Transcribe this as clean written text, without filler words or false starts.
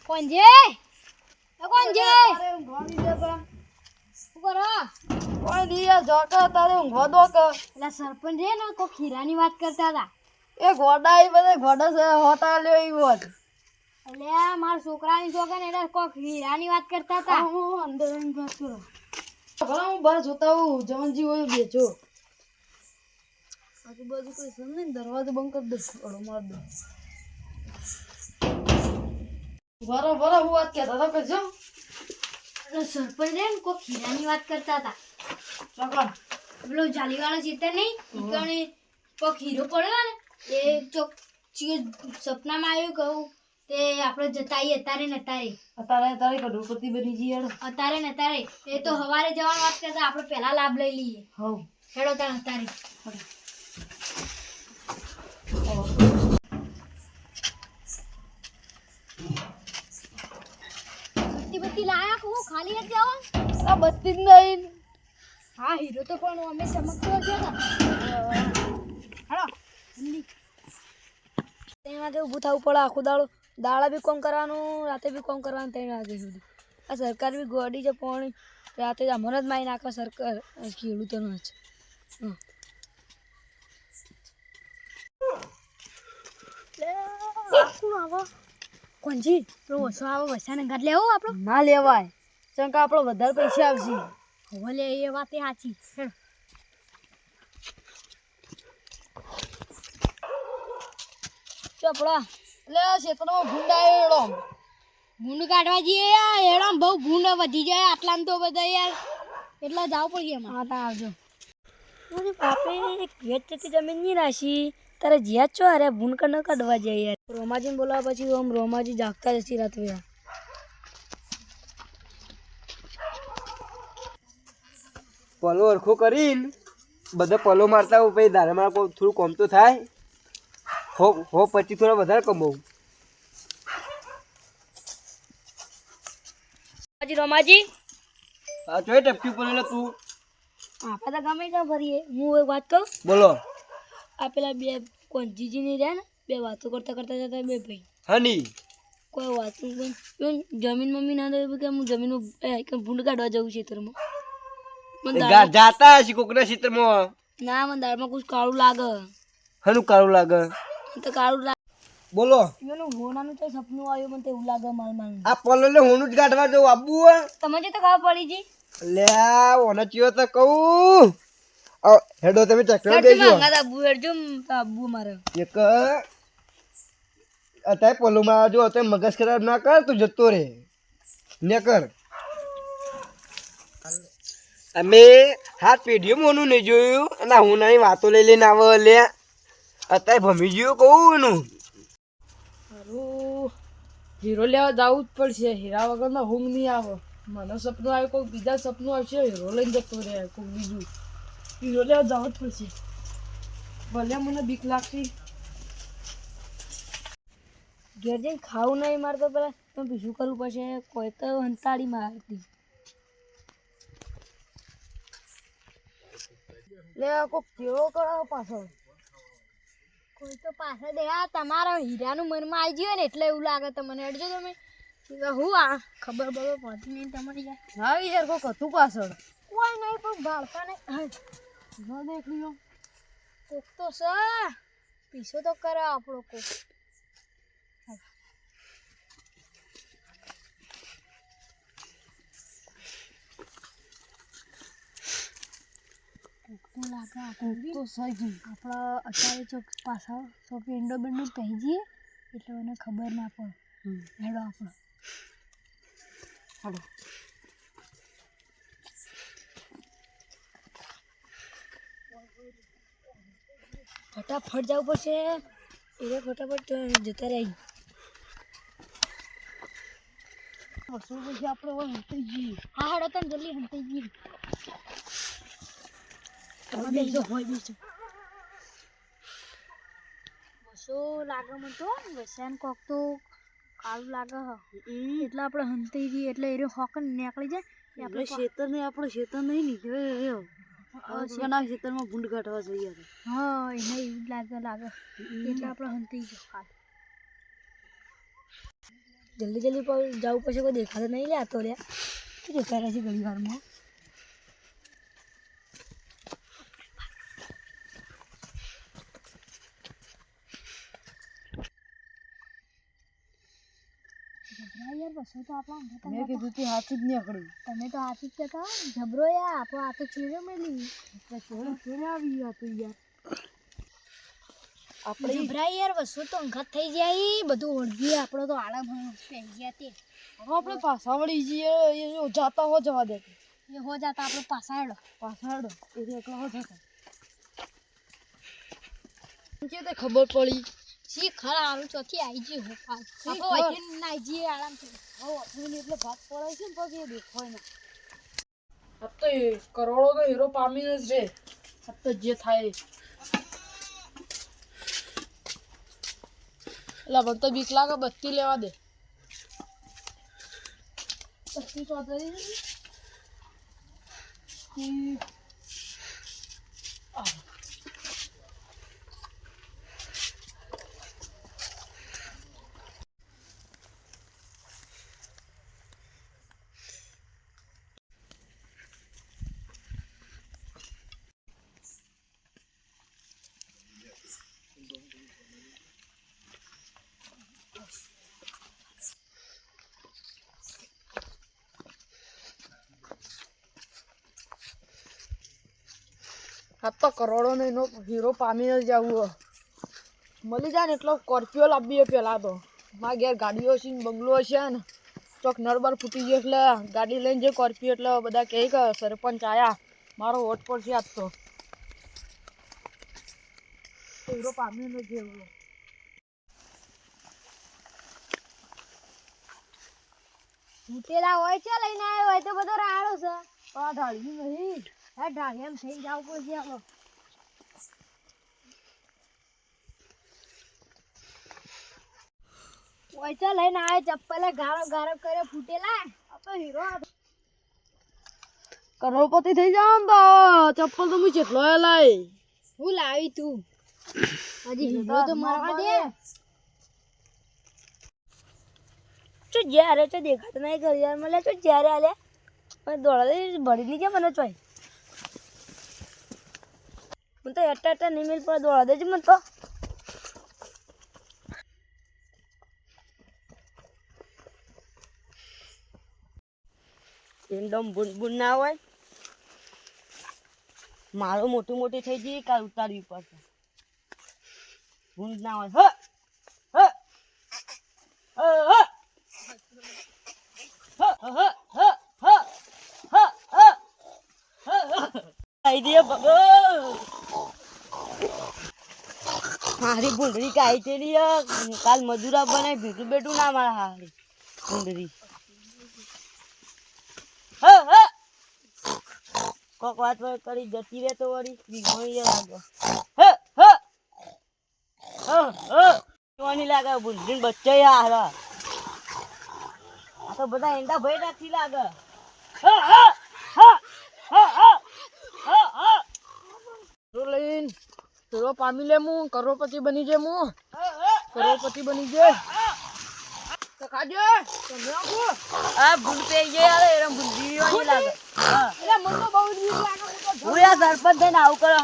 કોણ છે? કોણ છે? તારે ઊંઘવાની જતા શું કરો? કોઈ દિયા જોકા તારે ઊંઘવા દો કે એટલે સરપંચ છે ને કોઈ ખીરાની વાત કરતા હતા. એ ઘોડા એ બધા ઘોડા છે હોતા લ્યો ઈ હોત એટલે મારા છોકરાની છોકરા ને એટલે કોઈ ખીરાની વાત કરતા હતા. હું અંદર આવીને વાત કરો ભલા હું બહાર જોતા હું જવનજી હોય બેચો આજુબાજુ કોઈ છે ને દરવાજો બંધ કરી દે ઓળો માર દે બરાબર હું વાત કહેતા હતા કરજો એટલે સરપંચ છે ને કોઈ ખીરાની વાત કરતા હતા. ચોકન પેલો જાલીવાળો ચિત્ર નહીં ઈકણે કોઈ ખીરો પડ્યો ને એ ચોક સપનામાં આવ્યું કહું તે આપણે જતા આવીએ અત્યારે તારે કરોડપતિ બની જઈએ અત્યારે એ તો હવારે જવાની વાત કરતા આપણે પહેલા લાભ લઈ લઈએ. હવ હેડો તાર અત્યારે બત્તી લાયા કહું ખાલી જ જાઓ. આ બત્તી જ નહીં હા હીરો તો પણ અમે ચમકતો છે ને. હેડો જલ્દી. તેના કે ઊભું થવું પડે આખો દાડા બી કોમ કરવાનું રાતે બી કોમ કરવાનું 3 વાગે સુધી આ સરકાર બી ગોડી છે પણ રાતે જ અમર જ મારી નાખે સરકાર ખેડૂતોનો જ કોણજી પેલો ઓછો આવો વસાને ગાડ લેવો આપણો ના લેવાય ચંકા આપણો વધારે પૈસા આવશે હવે લે એ વાત એ સાચી. ચોપડા એટલે ક્ષેત્રમાં ભૂંડ આવ્યો ભૂંડ કાઢવા જઈએ યાર હેડો બહુ ભૂંડ વધી જાય આટલામાં તો બધા યાર એટલે જાવ પડશે એમાં. હા તા આવજો મારી બાપે એક વેચતી જમીન ની રાશી તારે જ્યાં છો અરે ભૂંડ ન કાઢવા જાય યાર રોમાજીને બોલાવા પછી ઓમ રોમાજી જાગતા જતી રાત વેળા પલો અરખો કરીને બધા પલો મારતા હોય પછી દારે મારા થોડું કોમ તો થાય હો પછી થોડા વધારે કમાવું. રોમાજી હા જોઈ ટપકી પડે તું આપણે તો ગમે ત્યાં ફરીએ હું એક વાત કહું બોલો આ પેલા બે કોણ જીજીની રહ્યા ને બે વાતો કરતા જતા બે ભાઈ હની કોઈ વાતો જમીન મમ્મી ના દે કે હું જમીનમાં ભૂંડ કાઢવા જવું છે જાતા હશે કોકના ક્ષેત્રમાં ના મને દાળમાં કુછ કાળું લાગે હનું કાળું લાગે તો કાળું લાગે બોલો એનું હોનાનું તો સપનું આવ્યું મને તો એવું લાગે માલ આ પલો ને હોનું જ કાઢવા જવું આબુ તમે જે તો ખબર પડી જી લે ઓને ચિયો તો કહું હેડો તમે ટ્રેક્ટર બેજો આબુ હેડજો આબુ મારે એક અત્યારે પલોમાં જો અત્યારે મગજ ખરાબ ના કર તું જતો રે ને કર અમે હાથ પેઢીઓ મોનું નહીં જોયું અને હું નાની વાતો લઈ લઈને આવે લે અત્યારે ભમી ગયું કહું એનું સારું હીરો લેવા જવું જ પડશે હીરા વગર ઊંઘ નહીં આવે મને સપનું આવે કોઈ બીજા સપનું આવશે હીરો લઈને જતો રહે કોઈ બીજું હીરો લેવા જવું જ પડશે ભલે મને બીક લાગતી ઘેર જઈને ખાવું નહીં મારે તો પેલા તો બીજું કરવું પડશે કોઈ તો હંતાળી મારતી લે કોઈ કેવો કરો પાછળ કોઈ તો પાછળ દે આ તમારા હીરાનું મનમાં આવી ગયું ને એટલે એવું લાગે તમને અડજો તમે હું આ ખબર બરોબર પડતી નહીં તમારી યાર હા યાર કોક હતું પાછળ કોઈ નહીં પણ ભાળતા નહીં ન દેખ લ્યો કોક તો છે પીછો તો કરે આપણો કોક તો લાગે તો સહી આપણા અત્યારે જો પાછા તો પેન્ડો બેન્ડો કહી જઈએ એટલે મને ખબર ના પડે હેડો આપણે હાલો ફટાફટ જવું પડશે એટલે ફટાફટ જતા રહી શું પછી આપણે હંતાઈ જઈએ હા હેડો તમે જલ્દી હંતાઈ જઈએ બીજો હોય બીજો બસો લાગે મને તો વસાન કોક તો કાળું લાગે એટલે આપણે હંતાઈ જઈએ એટલે એ હોક નીકળી જાય આપણે ખેતર ને આપણે ખેતર નહીં નીકળે રહ્યો ઘણા ખેતરમાં ભૂંડ કાઢવા જઈએ હા એને એવું જ લાગે એટલે આપણે હંતાઈ જઈએ જલ્દી જલ્દી પર જવું પછી કોઈ દેખાતો નહીં લે આ તો રે શું જતા રહે છે ઘણી વારમાં યાર બસો તો આપણા મેં કીધું તું હાથી જ નીકળી તમે તો હાથી જ કહેતા જબરો યાર આપણો આ તો ચીરે મેલી કેમ આવી હતું યાર આપણે જબરા યાર વસ્તુ તો અંગત થઈ જાય બધું ઓળગી આપણો તો આડા પહી ગયા તે હવે આપણે પાછા વળી જઈએ એ જો જાતા હો જવા દે એ હો જાતા આપણે પાછા પાછળ એ એકલા હો જતા કે તે ખબર પડી સી ખરા આરું ચોથી આવી ગઈ હો આપણે વૈકન નાઈ જઈએ આરામથી હવે આપણે એટલે ભાત પડાય છે ને પછી એ દેખાય ને આ તો એ કરોડો તો હીરો પામીને જ રે આ તો જે થાય એટલે મને તો બીક લાગે બત્તી લેવા દે બત્તી ચોધરી આ તો કરોડો ને એનો હીરો પામીને જ આવું મળી જાય ને એટલો સ્કોર્પિયો લાવીએ પેલા તો મારા ઘેર ગાડીઓ છે ને બંગલો છે ને ચોક નરબર ફૂટી ગયો એટલે ગાડી લઈને જે સ્કોર્પિયો એટલે બધા કહે કે સરપંચ આયા મારો વોટ પડશે આજ તો હીરો પામીને જ એવું ફૂટેલા હોય છે લઈને આવ્યો હોય તો બધો રાડો છે આ ઢાળ્યું નહીં હા ઢાળ એમ થઈ જાવ પડશે આપણો હોય તો લઈને આવે ચપ્પલે ગારો ગારો કરે ફૂટેલા આ તો હીરો કરોડપતિ થઈ જાવ ને તો ચપ્પલ તો હું જેટલો લાય હું લાવી તું હજી હીરો તો મારવા દે તો જ્યારે તો દેખાતો નહીં ઘર યાર મળે તો જ્યારે આલે પણ દોડા ભરી નહીં કે મને ચોય મને તો એટા નહીં મિલ પડે દોડા દેજે મને તો એકદમ બુન ના હોય મારો મોટી મોટી થઈ જઈ કાલ ઉતારવી પડશે બુન ના હોય હ હ મારી ભૂંડરી કાઈ તેલી કાલ મજૂરા બનાવી ભેટું બેઠું ના મારા હારી ભૂંડરી કોક વાત કરી જતી રહે તો વળી વિઘોણી લાગે લાગે ભૂંડરી બચ્ચો હાર આ તો બધા એંડા ભય નથી લાગે લઈને હીરો પામી લે હું કરોડપતિ બની જાય હું કરોડપતિ બની જાય તો ખાજે તમે આપો આ ભૂંડ પે ગયા અરે એમ ભૂંડી લાગે એટલે મને તો બહુ બીક લાગે હું યાર સરપંચ થઈને આવું કરો